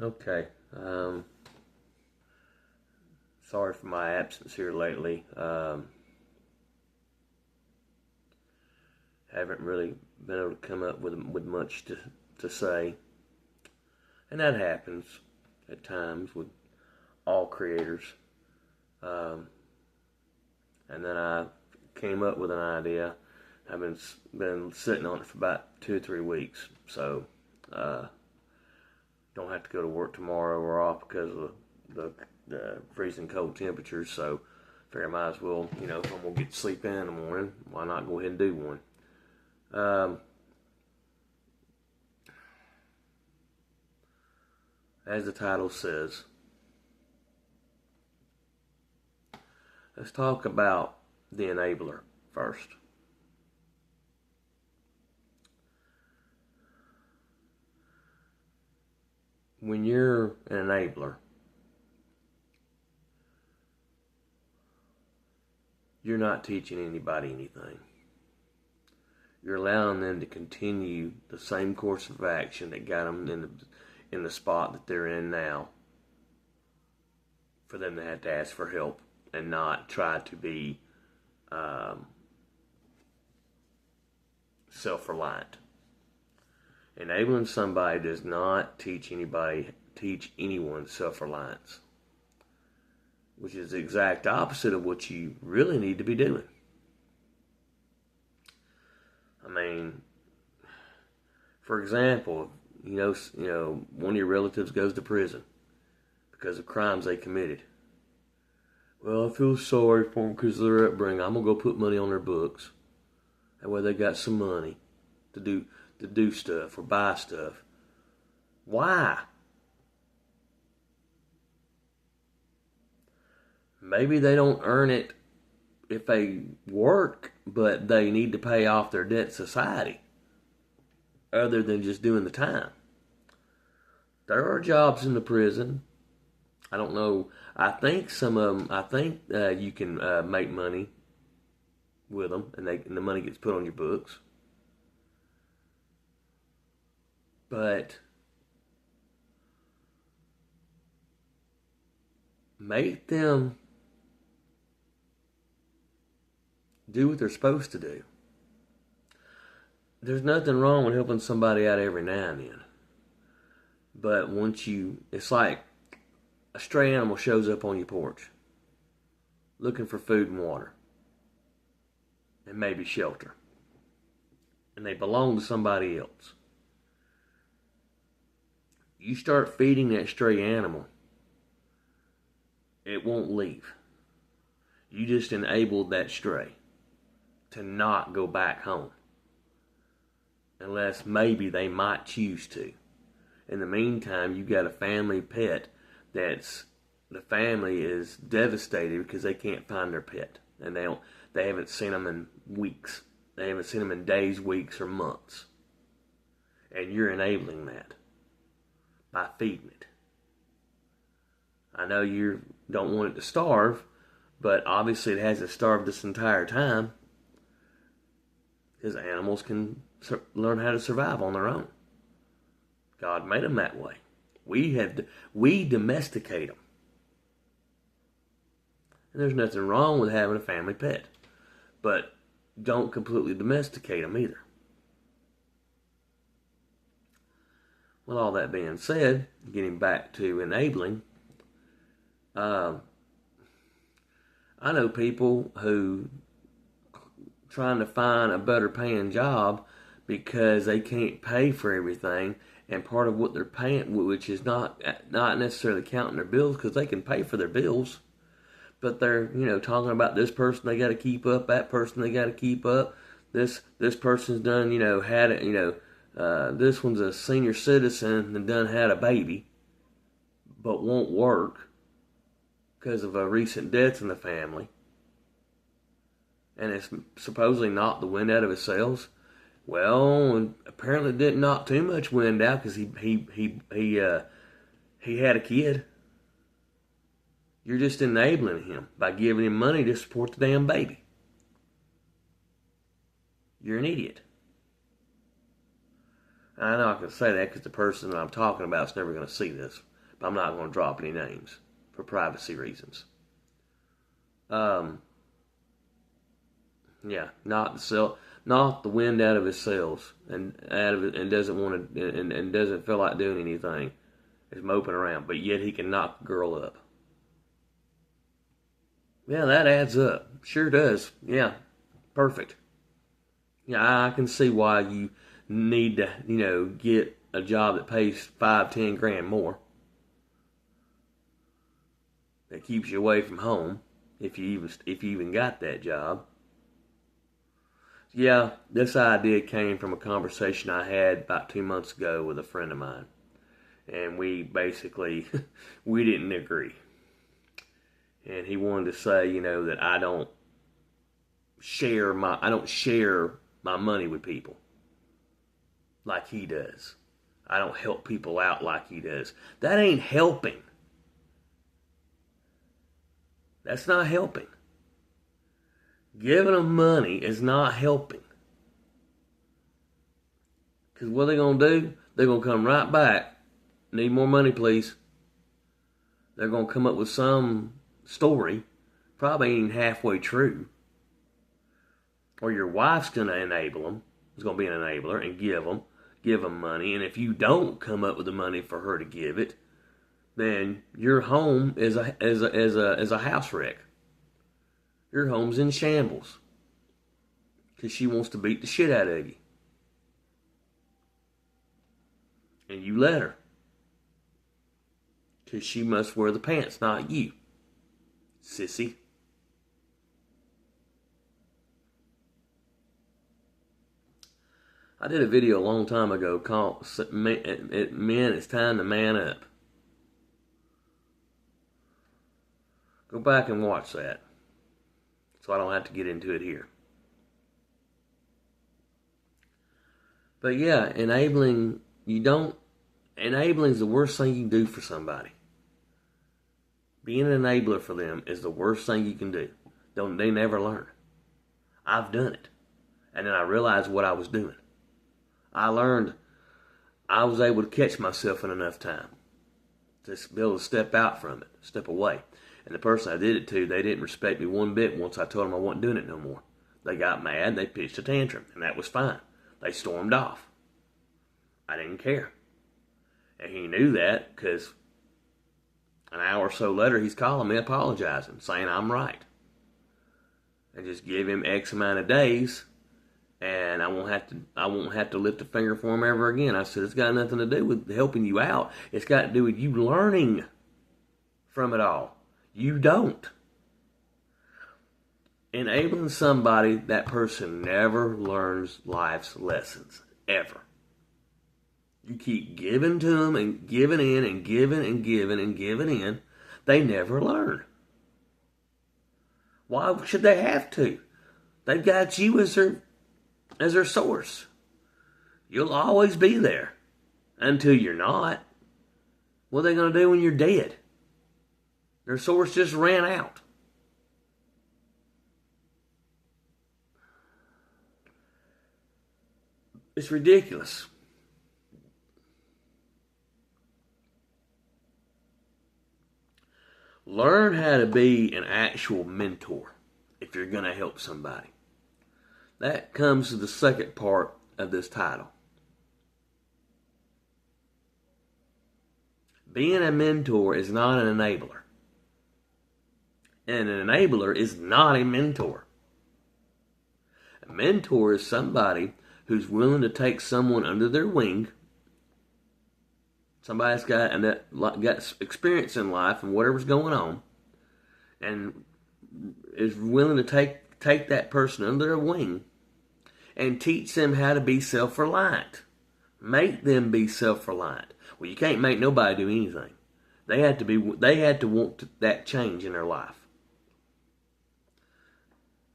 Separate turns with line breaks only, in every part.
Okay. Sorry for my absence here lately. Haven't really been able to come up with much to say, and that happens at times with all creators. Um, and then I came up with an idea. I've been sitting on it for about 2 or 3 weeks, so don't have to go to work tomorrow. We're off because of the freezing cold temperatures. So, figure I might as well, if I'm gonna get to sleep in the morning, why not go ahead and do one? As the title says, let's talk about the enabler first. When you're an enabler, you're not teaching anybody anything. You're allowing them to continue the same course of action that got them in the spot that they're in now, for them to have to ask for help and not try to be self-reliant. Enabling somebody does not teach anyone self-reliance, which is the exact opposite of what you really need to be doing. I mean, for example, one of your relatives goes to prison because of crimes they committed. Well, I feel sorry for them because of their upbringing. I'm gonna go put money on their books. That way they got some money to do stuff or buy stuff. Why? Maybe they don't earn it if they work, but they need to pay off their debt to society other than just doing the time. There are jobs in the prison. I don't know. I think some of them, you can make money with them, and the money gets put on your books. But make them do what they're supposed to do. There's nothing wrong with helping somebody out every now and then. But it's like a stray animal shows up on your porch looking for food and water and maybe shelter. And they belong to somebody else. You start feeding that stray animal, it won't leave. You just enabled that stray to not go back home. Unless maybe they might choose to. In the meantime, you've got a family pet the family is devastated because they can't find their pet. And they haven't seen them in weeks. They haven't seen them in days, weeks, or months. And you're enabling that by feeding it. I know you don't want it to starve, but obviously it hasn't starved this entire time, because animals can learn how to survive on their own. God made them that way. We domesticate them. And there's nothing wrong with having a family pet, but don't completely domesticate them either. With all that being said, getting back to enabling, I know people who trying to find a better paying job because they can't pay for everything, and part of what they're paying, which is not necessarily counting their bills, because they can pay for their bills, but they're talking about this person they got to keep up, that person they got to keep up, this person's done had it, this one's a senior citizen and done had a baby, but won't work because of a recent death in the family, and it's supposedly knocked the wind out of his sails. Well, apparently it didn't knock too much wind out, because he had a kid. You're just enabling him by giving him money to support the damn baby. You're an idiot. I know I can say that because the person that I'm talking about is never going to see this. But I'm not going to drop any names for privacy reasons. Yeah, knocked the wind out of his sails, and doesn't want to, and doesn't feel like doing anything. Is moping around, but yet he can knock a girl up. Yeah, that adds up. Sure does. Yeah, perfect. Yeah, I can see why you need to, get a job that pays 5-10 grand more. That keeps you away from home, if you even got that job. Yeah, this idea came from a conversation I had about 2 months ago with a friend of mine, and we basically we didn't agree. And he wanted to say, that I don't share my money with people like he does. I don't help people out like he does. That ain't helping. That's not helping. Giving them money is not helping. Because what they're going to do, they're going to come right back. Need more money, please. They're going to come up with some story, probably ain't halfway true. Or your wife's going to enable them. It's going to be an enabler and give them money. And if you don't come up with the money for her to give it, then your home is a house wreck. Your home's in shambles because she wants to beat the shit out of you, and you let her because she must wear the pants, not you, sissy. I did a video a long time ago called Men, It's Time to Man Up. Go back and watch that, so I don't have to get into it here. But yeah, enabling is the worst thing you can do for somebody. Being an enabler for them is the worst thing you can do. They never learn. I've done it. And then I realized what I was doing. I learned I was able to catch myself in enough time to be able to step out from it, step away. And the person I did it to, they didn't respect me one bit once I told them I wasn't doing it no more. They got mad, they pitched a tantrum, and that was fine. They stormed off. I didn't care. And he knew that because an hour or so later, he's calling me apologizing, saying I'm right. And just give him X amount of days, and I won't have to lift a finger for him ever again. I said, it's got nothing to do with helping you out. It's got to do with you learning from it all. You don't. Enabling somebody, that person never learns life's lessons, ever. You keep giving to them and giving in and giving and giving and giving in. They never learn. Why should they have to? They've got you as their source. You'll always be there until you're not. What are they going to do when you're dead? Their source just ran out. It's ridiculous. Learn how to be an actual mentor if you're going to help somebody. That comes to the second part of this title. Being a mentor is not an enabler. And an enabler is not a mentor. A mentor is somebody who's willing to take someone under their wing. Somebody's got experience in life and whatever's going on, and is willing to take that person under their wing and teach them how to be self-reliant. Make them be self-reliant. Well, you can't make nobody do anything. They had to want that change in their life.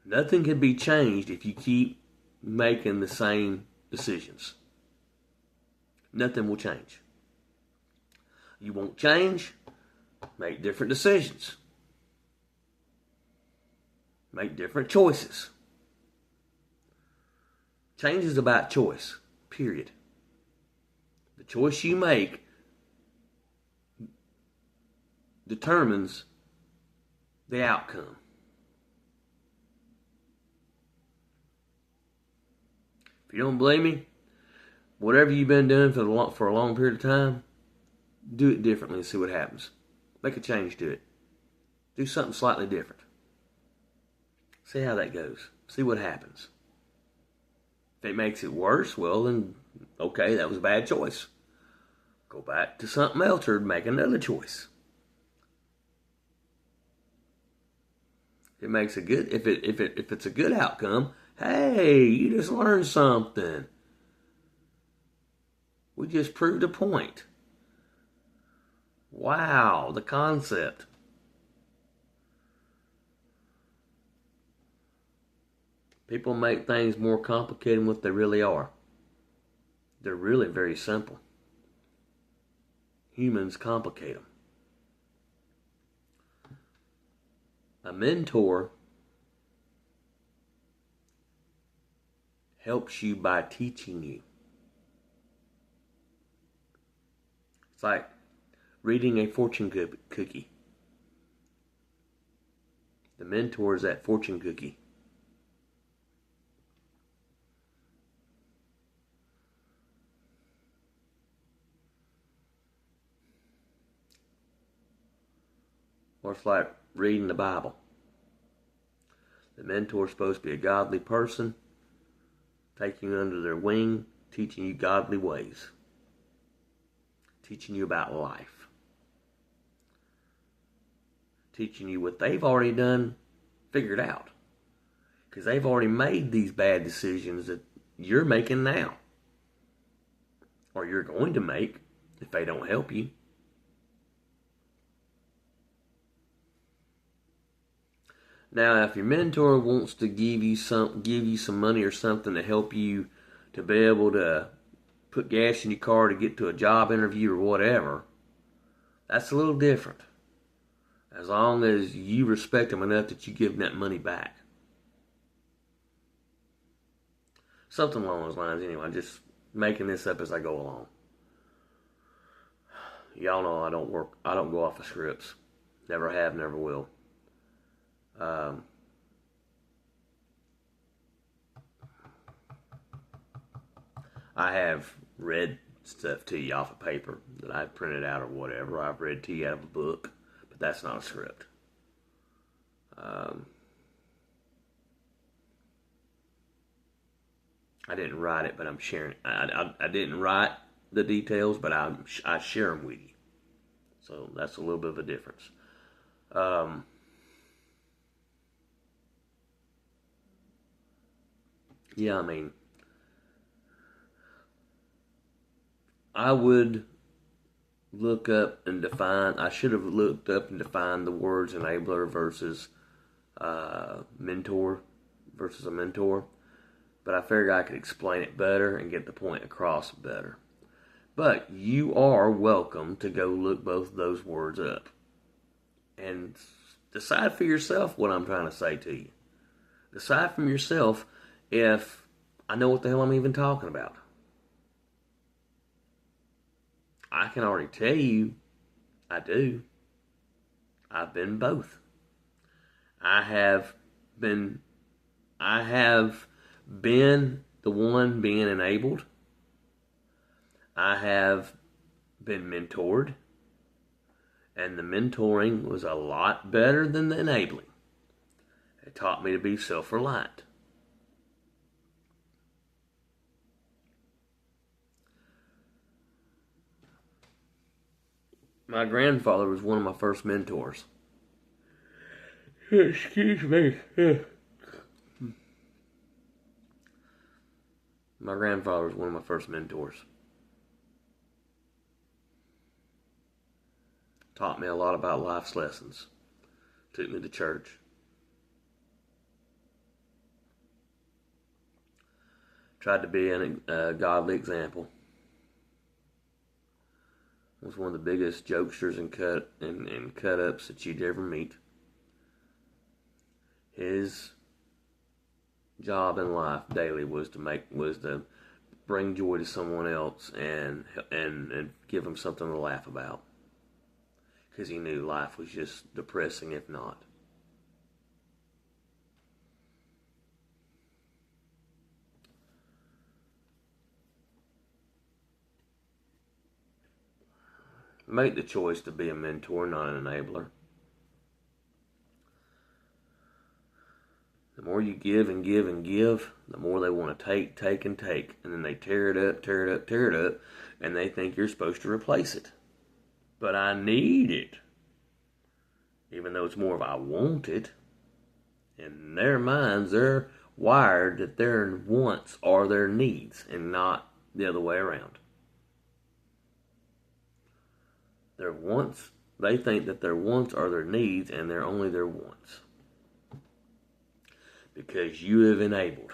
Nothing can be changed if you keep making the same decisions. Nothing will change. You won't change, make different decisions. Make different choices. Change is about choice, period. The choice you make determines the outcome. If you don't believe me, whatever you've been doing for a long period of time, do it differently and see what happens. Make a change to it. Do something slightly different. See how that goes. See what happens. If it makes it worse, well then, okay, that was a bad choice. Go back to something else or make another choice. It makes a good. If it's a good outcome, hey, you just learned something. We just proved a point. Wow, the concept. People make things more complicated than what they really are. They're really very simple. Humans complicate them. A mentor helps you by teaching you. It's like reading a fortune cookie. The mentor is that fortune cookie. Or it's like reading the Bible. The mentor is supposed to be a godly person, taking you under their wing, teaching you godly ways, teaching you about life, teaching you what they've already done, figured out. Because they've already made these bad decisions that you're making now, or you're going to make if they don't help you. Now, if your mentor wants to give you some money or something to help you to be able to put gas in your car to get to a job interview or whatever, that's a little different. As long as you respect them enough that you give them that money back. Something along those lines anyway. I'm just making this up as I go along. Y'all know I don't go off of scripts. Never have, never will. I have read stuff to you off of paper that I've printed out or whatever. I've read to you out of a book, but that's not a script. I didn't write it, but I'm sharing it. I didn't write the details, but I share them with you. So that's a little bit of a difference. Yeah, I mean, I would look up and define. I should have looked up and defined the words enabler versus mentor versus a mentor. But I figured I could explain it better and get the point across better. But you are welcome to go look both of those words up and decide for yourself what I'm trying to say to you. Decide from yourself if I know what the hell I'm even talking about. I can already tell you I do. I've been both. I have been the one being enabled. I have been mentored. And the mentoring was a lot better than the enabling. It taught me to be self-reliant. My grandfather was one of my first mentors. Excuse me. My grandfather was one of my first mentors. Taught me a lot about life's lessons. Took me to church. Tried to be a godly example. Was one of the biggest jokesters and cut-ups that you'd ever meet. His job in life daily was to bring joy to someone else and give them something to laugh about. because he knew life was just depressing if not. Make the choice to be a mentor, not an enabler. The more you give and give and give, the more they want to take and take. And then they tear it up, tear it up, tear it up, and they think you're supposed to replace it. But I need it. Even though it's more of I want it. In their minds, they're wired that their wants are their needs and not the other way around. Their wants, they think that their wants are their needs and they're only their wants. Because you have enabled.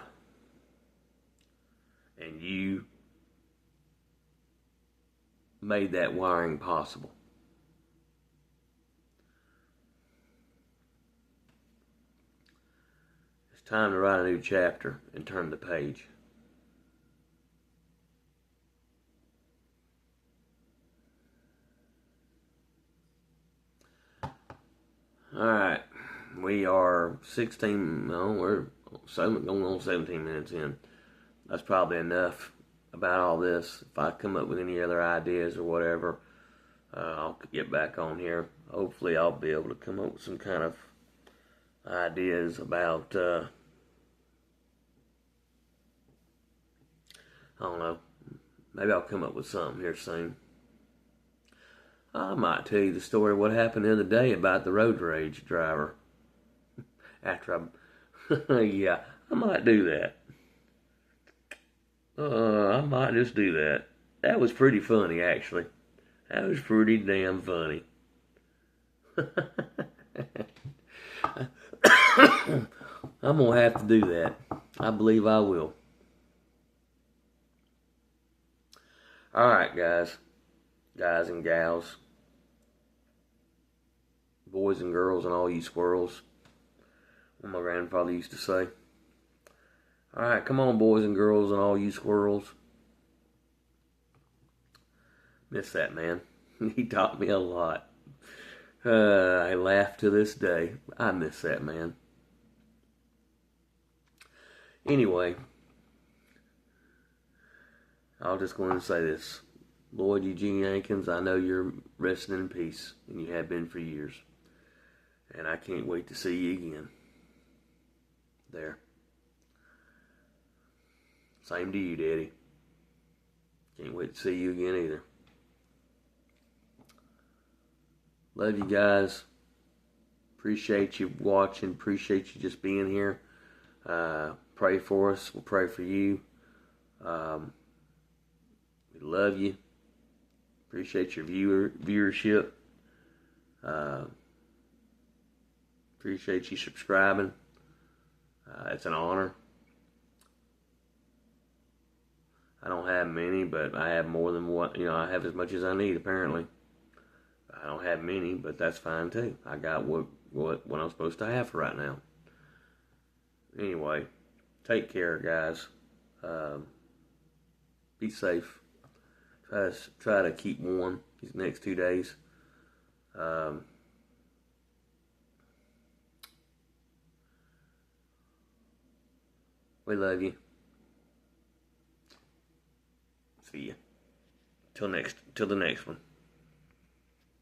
And you made that wiring possible. It's time to write a new chapter and turn the page. Alright, we are we're going on 17 minutes in. That's probably enough about all this. If I come up with any other ideas or whatever, I'll get back on here. Hopefully I'll be able to come up with some kind of ideas about, I don't know, maybe I'll come up with something here soon. I might tell you the story of what happened the other day about the road rage driver. After yeah, I might do that. I might just do that. That was pretty funny, actually. That was pretty damn funny. I'm going to have to do that. I believe I will. Alright, guys and gals, boys and girls and all you squirrels, what my grandfather used to say. Alright, come on, boys and girls and all you squirrels. Miss that man. He taught me a lot. I laugh to this day. I miss that man. Anyway, I'll just go and say this. Lloyd Eugene Ankins, I know you're resting in peace, and you have been for years. And I can't wait to see you again. There. Same to you, Daddy. Can't wait to see you again either. Love you guys. Appreciate you watching. Appreciate you just being here. Pray for us. We'll pray for you. We love you. Appreciate your viewership. Appreciate you subscribing. It's an honor. I don't have many, but I have more than what, I have as much as I need, apparently. I don't have many, but that's fine too. I got what I'm supposed to have for right now. Anyway, take care, guys. Be safe. Try to keep warm these next 2 days. We love you. See ya. Till the next one.